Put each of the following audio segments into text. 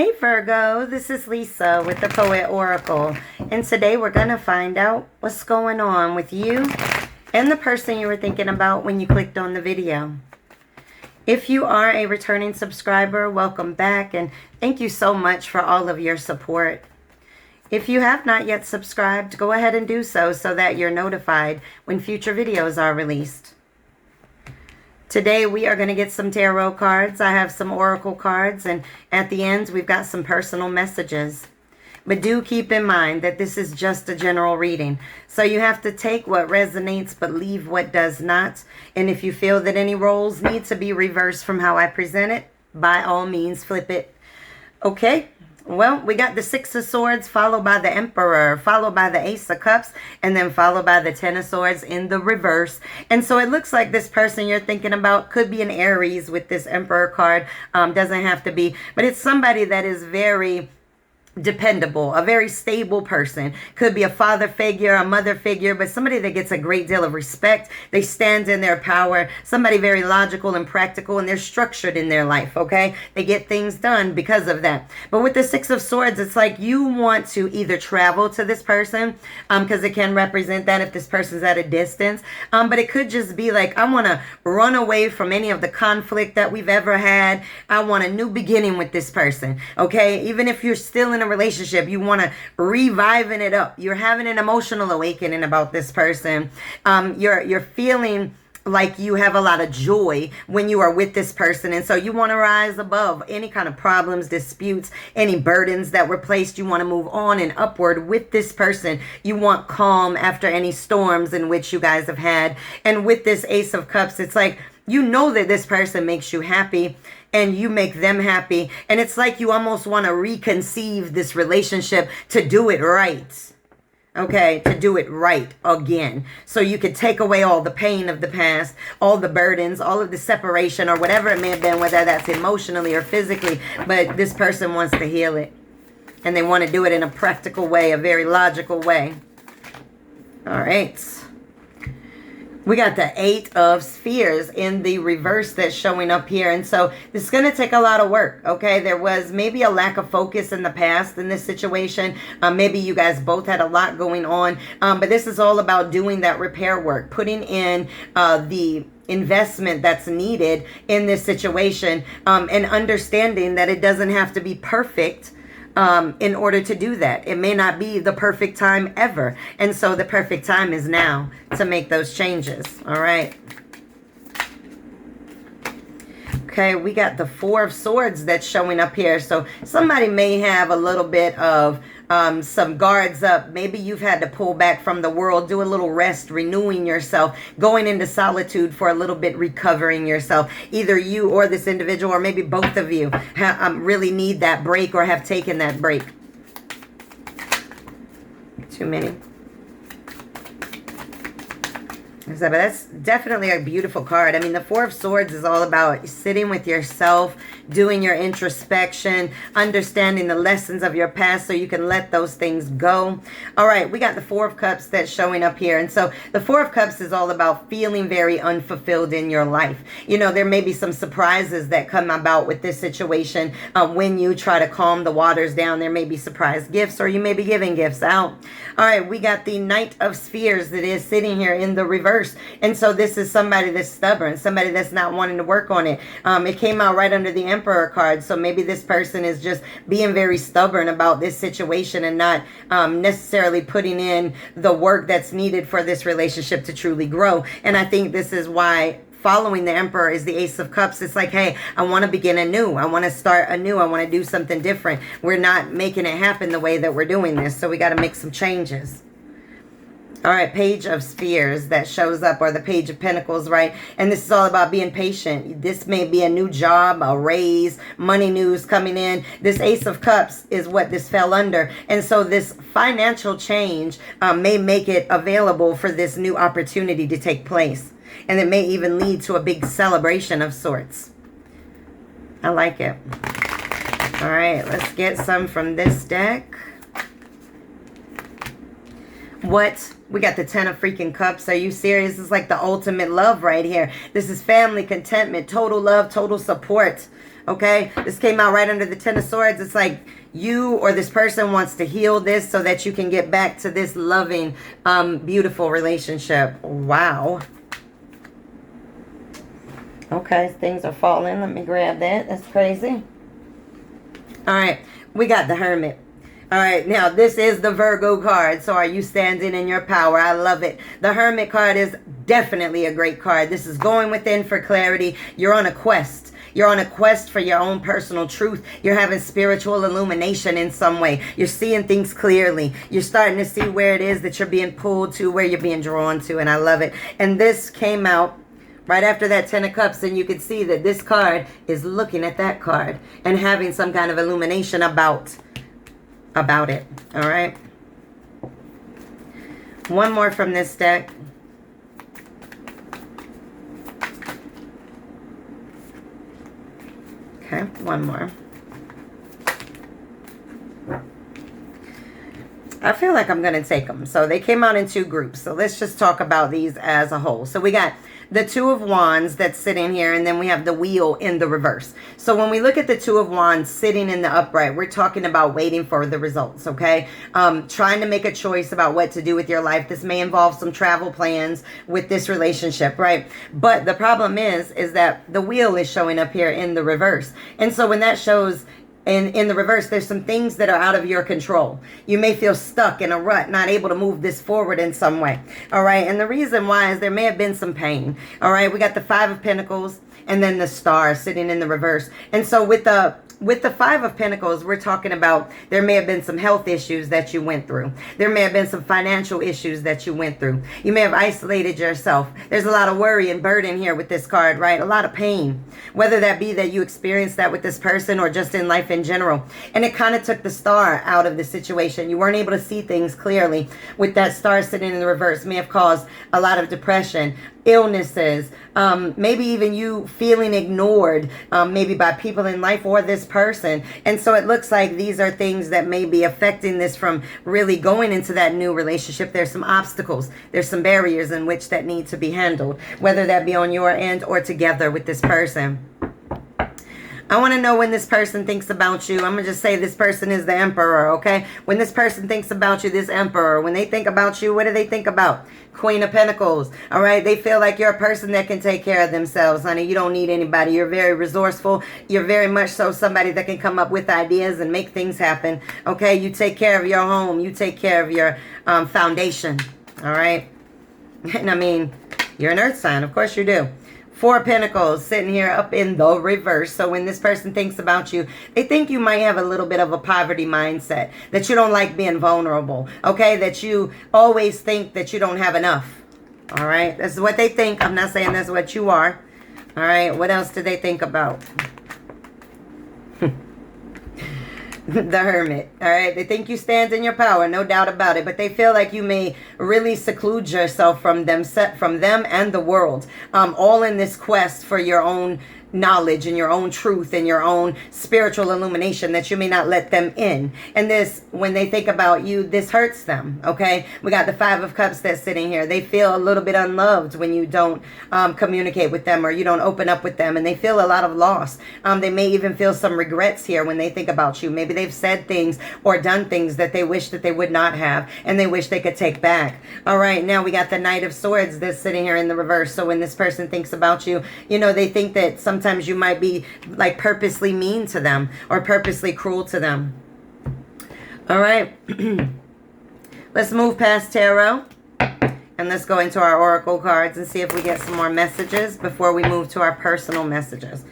Hey Virgo, this is Lisa with the Poet Oracle, and today we're going to find out what's going on with you and the person you were thinking about when you clicked on the video. If you are a returning subscriber, welcome back, and thank you so much for all of your support. If you have not yet subscribed, go ahead and do so that you're notified when future videos are released. Today we are going to get some tarot cards. I have some oracle cards, and at the end we've got some personal messages. But do keep in mind that this is just a general reading. So you have to take what resonates but leave what does not. And if you feel that any roles need to be reversed from how I present it, by all means flip it. Okay? Well, we got the Six of Swords followed by the Emperor, followed by the Ace of Cups, and then followed by the Ten of Swords in the reverse. And so it looks like this person you're thinking about could be an Aries with this Emperor card. Doesn't have to be, but it's somebody that is very dependable, a very stable person. Could be a father figure, a mother figure, but somebody that gets a great deal of respect. They stand in their power. Somebody very logical and practical, and they're structured in their life, okay? They get things done because of that. But with the Six of Swords, it's like you want to either travel to this person, because it can represent that if this person's at a distance, but it could just be like, I want to run away from any of the conflict that we've ever had. I want a new beginning with this person, okay? Even if you're still in a relationship, you want to reviving it up. You're having an emotional awakening about this person. You're feeling like you have a lot of joy when you are with this person, and so you want to rise above any kind of problems, disputes, any burdens that were placed. You want to move on and upward with this person. You want calm after any storms in which you guys have had. And with this Ace of Cups, it's like you know that this person makes you happy and you make them happy. And it's like you almost want to reconceive this relationship to do it right. Okay, to do it right again. So you could take away all the pain of the past, all the burdens, all of the separation, or whatever it may have been, whether that's emotionally or physically. But this person wants to heal it. And they want to do it in a practical way, a very logical way. All right. We got the Eight of Spheres in the reverse that's showing up here. And so this is going to take a lot of work, okay? There was maybe a lack of focus in the past in this situation. Maybe you guys both had a lot going on. But this is all about doing that repair work, putting in the investment that's needed in this situation, and understanding that it doesn't have to be perfect in order to do that. It may not be the perfect time ever. And so the perfect time is now to make those changes. All right. Okay, we got the Four of Swords that's showing up here. So somebody may have a little bit of some guards up. Maybe you've had to pull back from the world, do a little rest, renewing yourself, going into solitude for a little bit, recovering yourself. Either you or this individual, or maybe both of you really need that break or have taken that break. Too many. But that's definitely a beautiful card. I mean, the Four of Swords is all about sitting with yourself, doing your introspection, understanding the lessons of your past so you can let those things go. All right, we got the Four of Cups that's showing up here. And so the Four of Cups is all about feeling very unfulfilled in your life. You know, there may be some surprises that come about with this situation when you try to calm the waters down. There may be surprise gifts, or you may be giving gifts out. All right, we got the Knight of Spheres that is sitting here in the reverse. And so this is somebody that's stubborn, somebody that's not wanting to work on it. It came out right under the Emperor card. So maybe this person is just being very stubborn about this situation and not necessarily putting in the work that's needed for this relationship to truly grow. And I think this is why following the Emperor is the Ace of Cups. It's like, hey, I want to begin anew. I want to start anew. I want to do something different. We're not making it happen the way that we're doing this. So we got to make some changes. All right, Page of Spheres that shows up, or the Page of Pentacles, right? And this is all about being patient. This may be a new job, a raise, money news coming in. This Ace of Cups is what this fell under. And so this financial change may make it available for this new opportunity to take place. And it may even lead to a big celebration of sorts. I like it. All right, let's get some from this deck. What? We got the Ten of freaking Cups. Are you serious? This is like the ultimate love right here. This is family, contentment, total love, total support. Okay, this came out right under the Ten of Swords. It's like you or this person wants to heal this so that you can get back to this loving, beautiful relationship. Wow. Okay, things are falling. Let me grab that. That's crazy. All right, we got the Hermit. All right, now this is the Virgo card. So are you standing in your power? I love it. The Hermit card is definitely a great card. This is going within for clarity. You're on a quest. You're on a quest for your own personal truth. You're having spiritual illumination in some way. You're seeing things clearly. You're starting to see where it is that you're being pulled to, where you're being drawn to, and I love it. And this came out right after that Ten of Cups, and you can see that this card is looking at that card and having some kind of illumination about it. All right. One more from this deck. Okay, one more. I feel like I'm going to take them. So they came out in two groups. So let's just talk about these as a whole. So we got the Two of Wands that's sitting here, and then we have the Wheel in the reverse. So when we look at the Two of Wands sitting in the upright, we're talking about waiting for the results, okay? Trying to make a choice about what to do with your life. This may involve some travel plans with this relationship, right? But the problem is that the Wheel is showing up here in the reverse. And so when that shows in the reverse, there's some things that are out of your control. You may feel stuck in a rut, not able to move this forward in some way. All right. And the reason why is there may have been some pain. All right. We got the Five of Pentacles and then the Star sitting in the reverse. And so with the Five of Pentacles, we're talking about there may have been some health issues that you went through. There may have been some financial issues that you went through. You may have isolated yourself. There's a lot of worry and burden here with this card, right? A lot of pain, whether that be that you experienced that with this person or just in life in general. And it kind of took the Star out of the situation. You weren't able to see things clearly. With that Star sitting in the reverse, may have caused a lot of depression, illnesses, maybe even you feeling ignored, maybe by people in life or this person. And so it looks like these are things that may be affecting this from really going into that new relationship. There's some obstacles. There's some barriers in which that need to be handled, whether that be on your end or together with this person. I want to know when this person thinks about you. I'm going to just say this person is the Emperor, okay? When this person thinks about you, this Emperor, when they think about you, what do they think about? Queen of Pentacles, all right? They feel like you're a person that can take care of themselves, honey. You don't need anybody. You're very resourceful. You're very much so somebody that can come up with ideas and make things happen, okay? You take care of your home. You take care of your foundation, all right? And I mean, you're an earth sign. Of course you do. Four of Pentacles sitting here up in the reverse. So when this person thinks about you, they think you might have a little bit of a poverty mindset, that you don't like being vulnerable, okay? That you always think that you don't have enough, all right? That's what they think. I'm not saying that's what you are, all right? What else do they think about? The Hermit, all right? They think you stand in your power, no doubt about it, but they feel like you may really seclude yourself from them and the world, all in this quest for your own knowledge and your own truth and your own spiritual illumination, that you may not let them in. And this, when they think about you, this hurts them, okay? We got the Five of Cups that's sitting here. They feel a little bit unloved when you don't communicate with them or you don't open up with them, and they feel a lot of loss. They may even feel some regrets here when they think about you. Maybe they've said things or done things that they wish that they would not have, and they wish they could take back. All right, now we got the Knight of Swords that's sitting here in the reverse. So when this person thinks about you, you know, they think that sometimes you might be like purposely mean to them or purposely cruel to them. All right. Let's move past tarot and let's go into our oracle cards and see if we get some more messages before we move to our personal messages.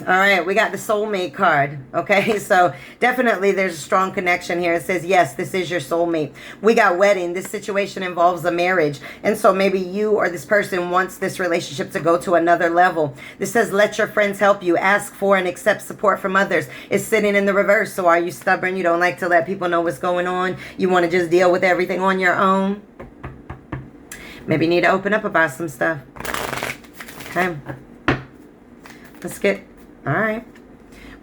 All right, we got the soulmate card, okay? So definitely there's a strong connection here. It says, yes, this is your soulmate. We got wedding. This situation involves a marriage. And so maybe you or this person wants this relationship to go to another level. This says, let your friends help you. Ask for and accept support from others. It's sitting in the reverse. So are you stubborn? You don't like to let people know what's going on? You want to just deal with everything on your own? Maybe you need to open up about some stuff. Okay. Let's get... All right.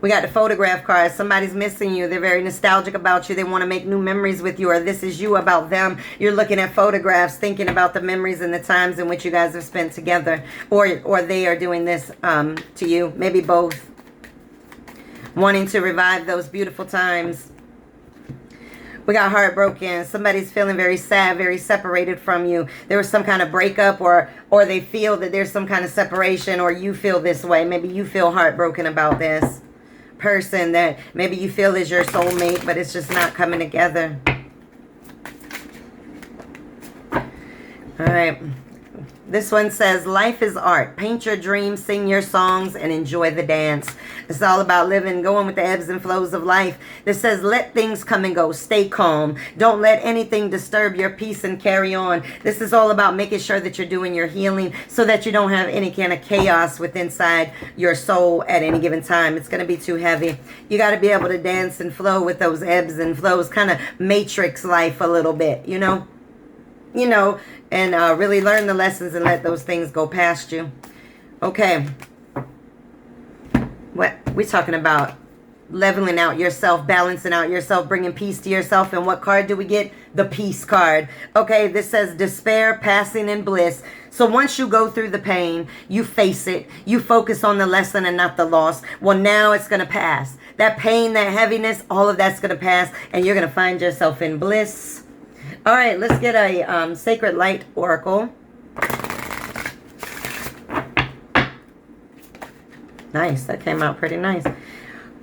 We got the photograph card. Somebody's missing you. They're very nostalgic about you. They want to make new memories with you, or this is you about them. You're looking at photographs, thinking about the memories and the times in which you guys have spent together, or they are doing this to you. Maybe both. Wanting to revive those beautiful times. We got heartbroken. Somebody's feeling very sad, very separated from you. There was some kind of breakup, or they feel that there's some kind of separation, or you feel this way. Maybe you feel heartbroken about this person that maybe you feel is your soulmate, but it's just not coming together. All right. This one says, life is art. Paint your dreams, sing your songs, and enjoy the dance. It's all about living, going with the ebbs and flows of life. This says, let things come and go. Stay calm. Don't let anything disturb your peace and carry on. This is all about making sure that you're doing your healing so that you don't have any kind of chaos within inside your soul at any given time. It's going to be too heavy. You got to be able to dance and flow with those ebbs and flows, kind of matrix life a little bit, you know, and really learn the lessons and let those things go past you. Okay. What we're talking about, leveling out yourself, balancing out yourself, bringing peace to yourself. And what card do we get? The peace card. Okay, this says despair, passing, and bliss. So once you go through the pain, you face it, you focus on the lesson and not the loss. Well, now it's going to pass. That pain, that heaviness, all of that's going to pass, and you're going to find yourself in bliss. All right, let's get a Sacred Light Oracle. Nice, that came out pretty nice.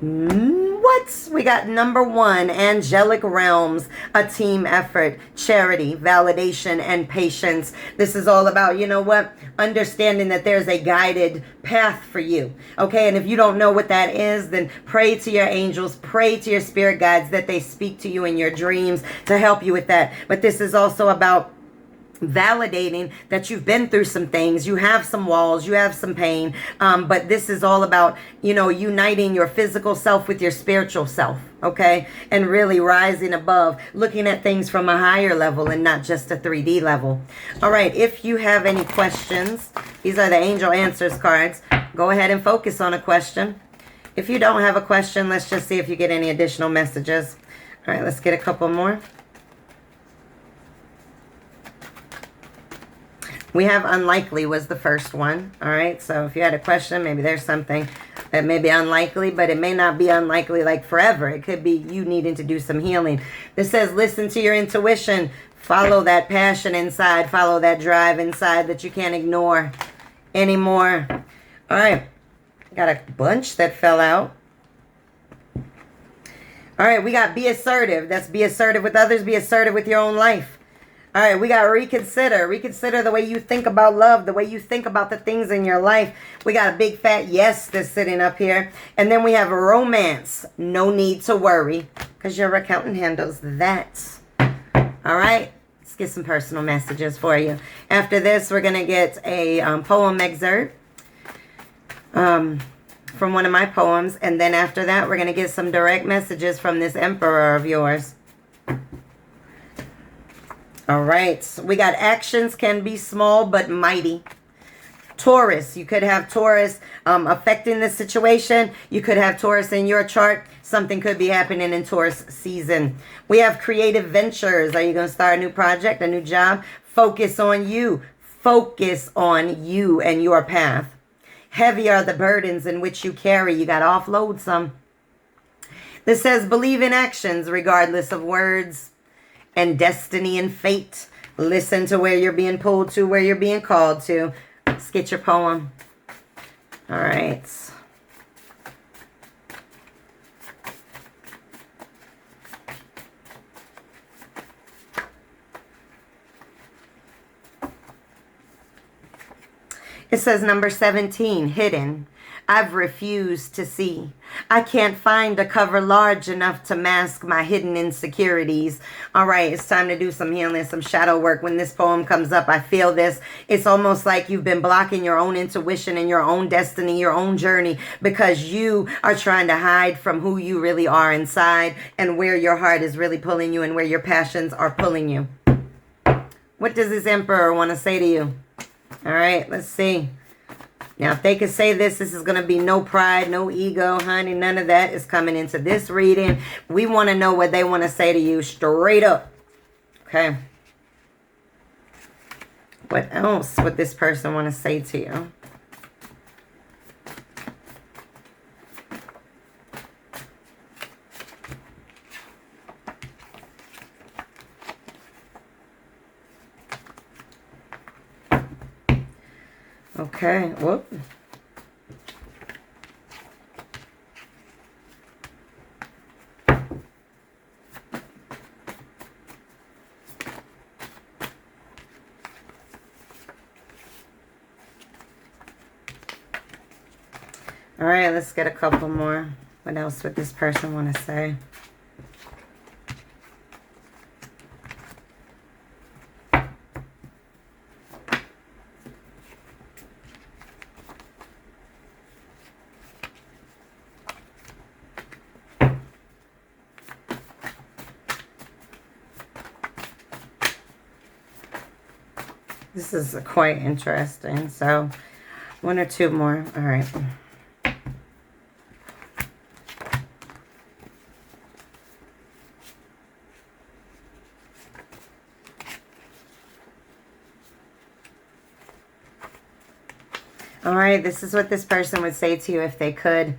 What? We got number 1, angelic realms, a team effort, charity, validation, and patience. This is all about, you know what? Understanding that there's a guided path for you. Okay, and if you don't know what that is, then pray to your angels, pray to your spirit guides that they speak to you in your dreams to help you with that. But this is also about validating that you've been through some things, you have some walls, you have some pain, but this is all about, you know, uniting your physical self with your spiritual self, okay, and really rising above, looking at things from a higher level and not just a 3D level. All right, if you have any questions, these are the angel answers cards. Go ahead and focus on a question. If you don't have a question, let's just see if you get any additional messages. All right, let's get a couple more. We have unlikely was the first one. All right, so if you had a question, maybe there's something that may be unlikely, but it may not be unlikely like forever. It could be you needing to do some healing. This says listen to your intuition. Follow that passion inside. Follow that drive inside that you can't ignore anymore. All right, got a bunch that fell out. All right, we got be assertive. That's be assertive with others. Be assertive with your own life. All right, we got reconsider. Reconsider the way you think about love, the way you think about the things in your life. We got a big fat yes that's sitting up here. And then we have a romance. No need to worry because your accountant handles that. All right, let's get some personal messages for you. After this, we're going to get a poem excerpt from one of my poems. And then after that, we're going to get some direct messages from this emperor of yours. All right, we got actions can be small but mighty. Taurus, you could have Taurus affecting the situation. You could have Taurus in your chart. Something could be happening in Taurus season. We have creative ventures. Are you going to start a new project, a new job? Focus on you. Focus on you and your path. Heavy are the burdens in which you carry. You got to offload some. This says believe in actions regardless of words. And destiny and fate. Listen to where you're being pulled to, where you're being called to. Let's get your poem. All right. It says number 17, hidden. I've refused to see. I can't find a cover large enough to mask my hidden insecurities. All right, it's time to do some healing, some shadow work. When this poem comes up, I feel this. It's almost like you've been blocking your own intuition and your own destiny, your own journey, because you are trying to hide from who you really are inside and where your heart is really pulling you and where your passions are pulling you. What does this emperor want to say to you? All right, let's see. Now, if they could say this is going to be no pride, no ego, honey. None of that is coming into this reading. We want to know what they want to say to you straight up. Okay. What else would this person want to say to you? Okay, whoop. All right, let's get a couple more. What else would this person want to say? This is quite interesting. So, one or two more. All right. All right, this is what this person would say to you if they could.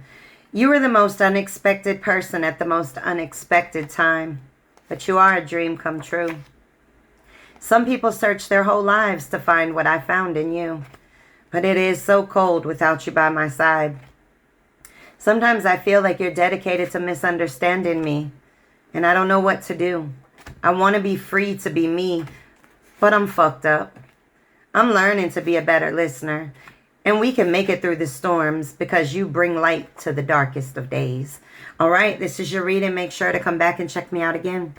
You were the most unexpected person at the most unexpected time, but you are a dream come true. Some people search their whole lives to find what I found in you, but it is so cold without you by my side. Sometimes I feel like you're dedicated to misunderstanding me, and I don't know what to do. I want to be free to be me, but I'm fucked up. I'm learning to be a better listener. And we can make it through the storms because you bring light to the darkest of days. All right, this is your reading. Make sure to come back and check me out again.